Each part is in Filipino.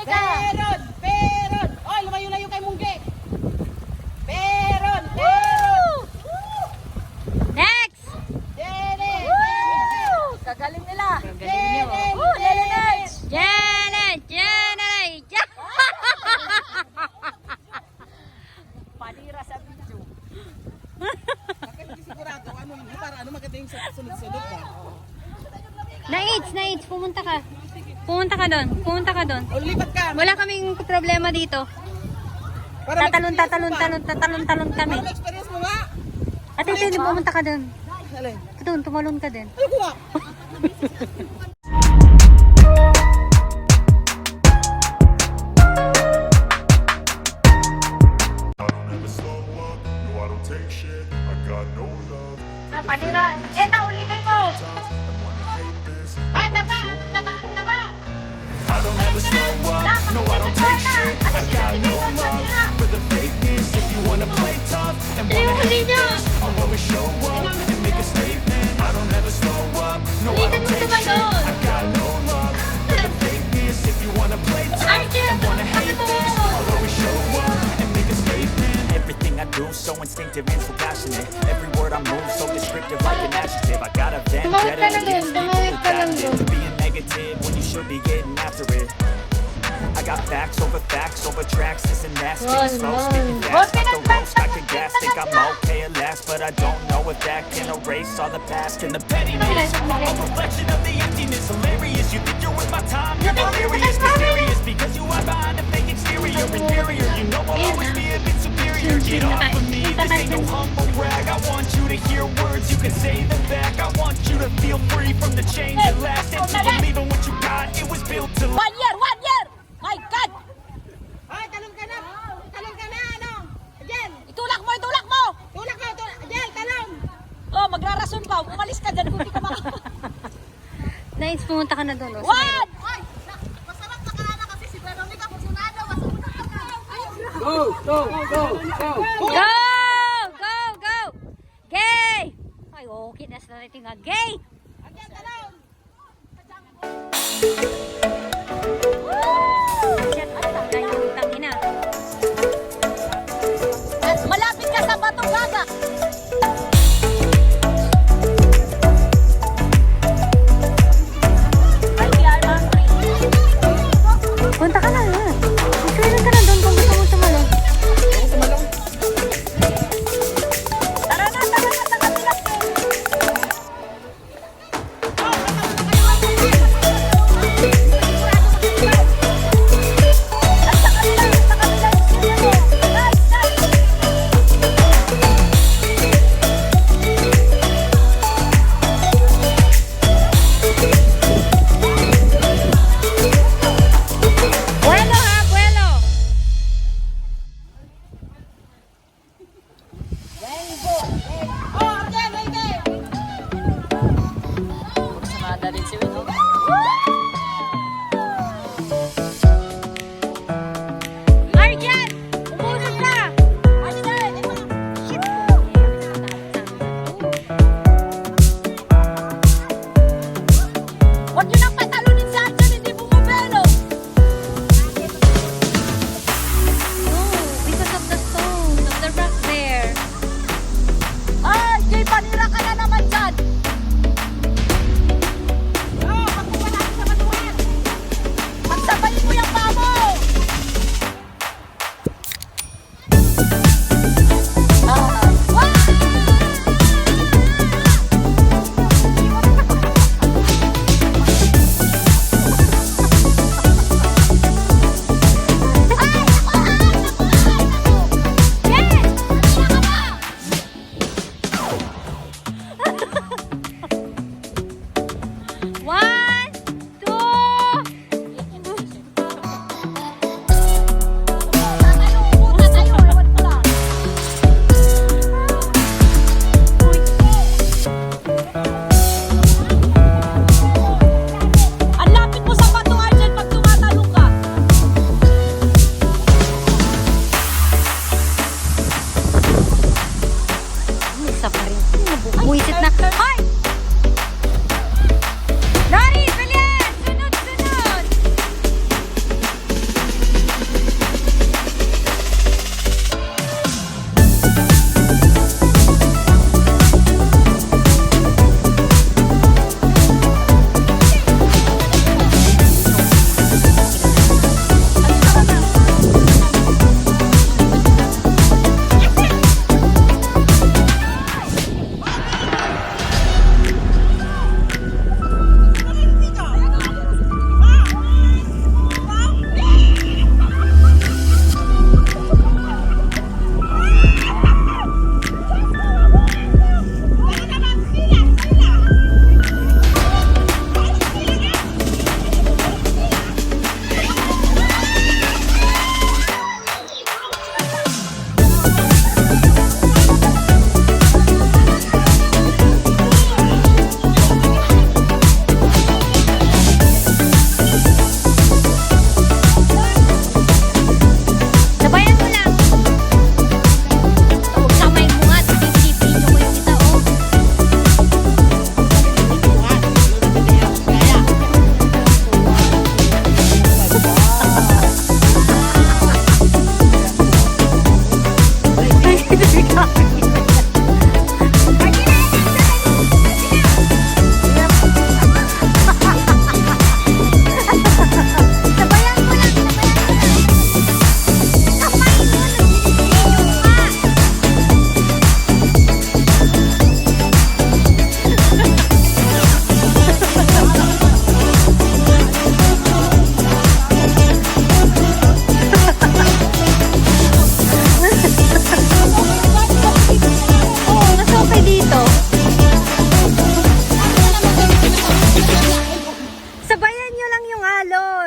Veronica. Peron. Oy, lumayo-layo kay Mungge. Peron. Next. Dere. Kagaling nila. Galing nyo. Lele next. Janet. Panira sa video. Bakit hindi sigurado ano hindi para ano maganda yung sunod-sunod ba? Naits, pumunta ka. Pumunta ka doon. O lipat ka. Wala kaming problema dito. Para Tatalon kami. Para experience mo nga. Ate, pumunta ka doon. Alin? Doon, tumalon ka din. Ay, kuha. I don't ever slow up, no I don't take shit, I got no love. Panira, ulitin mo. And when I hate this, Ay, tama. I don't ever slow up, no I don't take shit, I got no love for the fakeness. If you wanna play tough and wanna hate this, I'll always show up and make a statement. I don't ever slow up, no I don't take shit, I got no love for the fakeness. If you wanna play tough and wanna hate this, I'll always show up and make a statement. Everything I do so instinctive and so passionate. Every word I move so descriptive like an adjective. I got a vendetta against people who patented to being negative when you should be getting after it. I got facts over tracks, this and that. Speaking slow, speaking fast, like the road, stack the gas. Think I'm okay at last, but I don't know if that can erase all the past and the pettiness. I'm a reflection of the emptiness, hilarious. You think you're worth my time, you're delirious, mysterious, because you are behind a fake exterior, inferior. You know I'll always be a bit superior. Get off of me, this ain't no humble brag. I want you to hear words, you can say them back. I want you to feel free from the chains that last, and to believe in what you got. It was built to last. 1 year. My God. Ay, talong ka na, ano? Jen, Itulak mo. tulak mo. Jen, talong. Oh, magrarason ka. Umalis ka dyan kung di ka makita. Nice, pumunta ka na doon. Ay, masarap na kalala kasi si Veronica Pusunado, masunod ka. Go! Gay! Ay, okay na sa natin nga. Gay! Again, talong. Malapit ka sa Bato Gaga. Punta ka na. Mag-training ka na doon kung gusto mo sumalong. Tara na sa kabilang.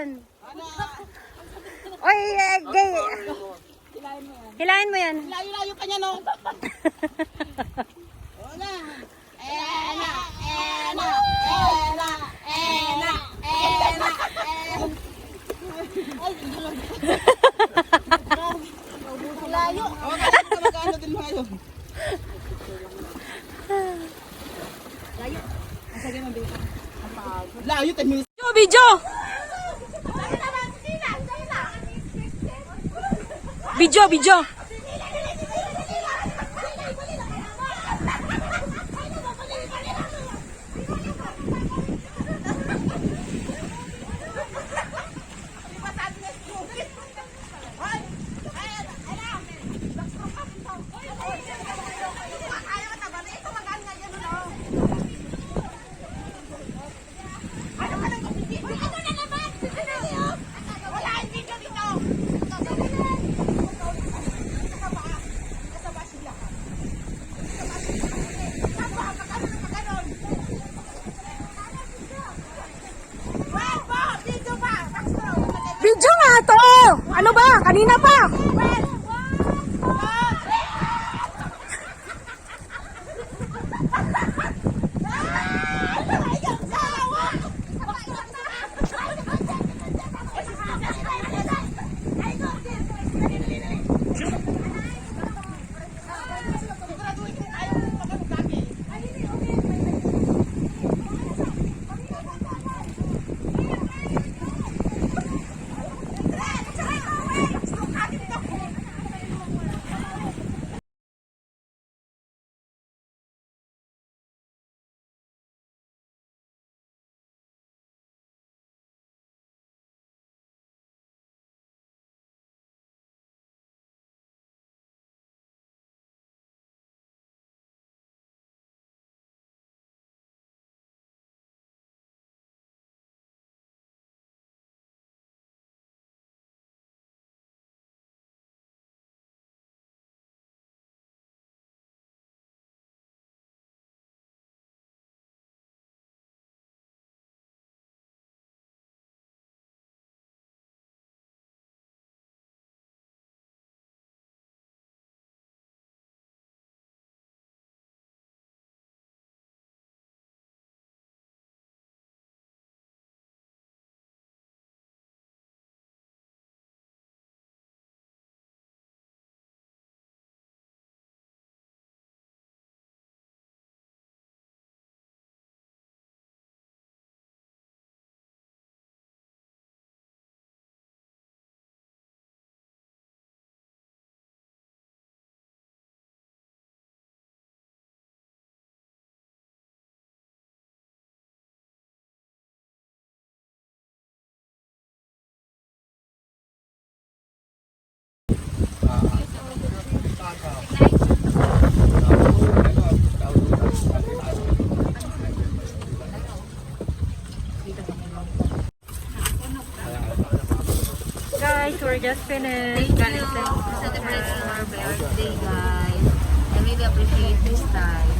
doon. Oy, gay. Hilahin mo yan. Layo-layo ka niya, no? Wala. Ena. Layo. Magkano din mo ngayon? Layo, 10 minutes. Video! Video, video! Video nga to! Ano ba? Kanina pa! Guys, we're just finished. Celebrate our birthday, guys. I really appreciate this time.